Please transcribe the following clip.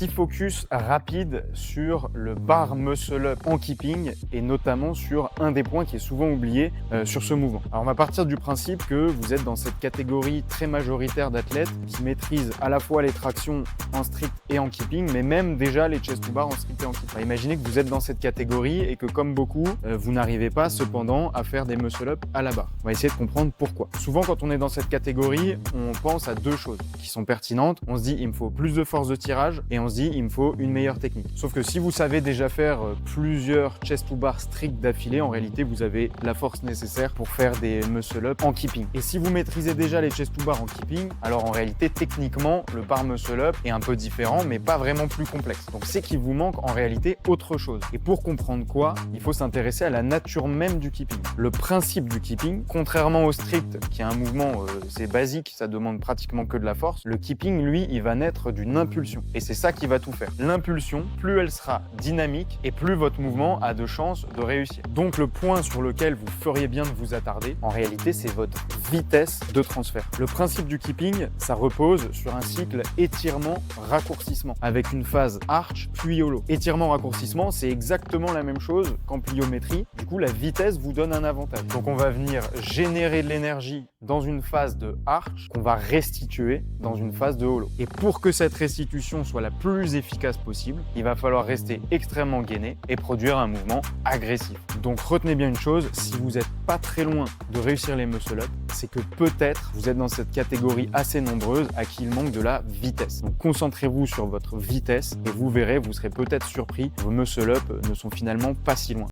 Petit focus rapide sur le bar muscle up en keeping et notamment sur un des points qui est souvent oublié sur ce mouvement. Alors on va partir du principe que vous êtes dans cette catégorie très majoritaire d'athlètes qui maîtrisent à la fois les tractions en strict et en keeping, mais même déjà les chest to bar en strict et en keeping. Imaginez que vous êtes dans cette catégorie et que comme beaucoup, vous n'arrivez pas cependant à faire des muscle up à la barre. On va essayer de comprendre pourquoi. Souvent quand on est dans cette catégorie, on pense à deux choses qui sont pertinentes. On se dit il me faut plus de force de tirage et on se dit il me faut une meilleure technique. Sauf que si vous savez déjà faire plusieurs chest to bar stricts d'affilée, en réalité vous avez la force nécessaire pour faire des muscle up en keeping. Et si vous maîtrisez déjà les chest to bar en keeping, alors en réalité techniquement le bar muscle up est un peu différent mais pas vraiment plus complexe. Donc c'est qu'il vous manque en réalité autre chose. Et pour comprendre quoi, il faut s'intéresser à la nature même du keeping. Le principe du keeping, contrairement au strict qui est un mouvement c'est basique, ça demande pratiquement que de la force, le keeping lui il va naître d'une impulsion. Et c'est ça qui va tout faire. L'impulsion, plus elle sera dynamique et plus votre mouvement a de chances de réussir. Donc le point sur lequel vous feriez bien de vous attarder, en réalité c'est votre vitesse de transfert. Le principe du keeping, ça repose sur un cycle étirement-raccourcissement avec une phase arch puis holo. Étirement-raccourcissement, c'est exactement la même chose qu'en pliométrie. Du coup, la vitesse vous donne un avantage. Donc on va venir générer de l'énergie dans une phase de arch qu'on va restituer dans une phase de holo. Et pour que cette restitution soit la plus efficace possible, il va falloir rester extrêmement gainé et produire un mouvement agressif. Donc retenez bien une chose, si vous n'êtes pas très loin de réussir les muscle up, c'est que peut-être vous êtes dans cette catégorie assez nombreuse à qui il manque de la vitesse. Donc concentrez-vous sur votre vitesse et vous verrez, vous serez peut-être surpris, vos muscle up ne sont finalement pas si loin.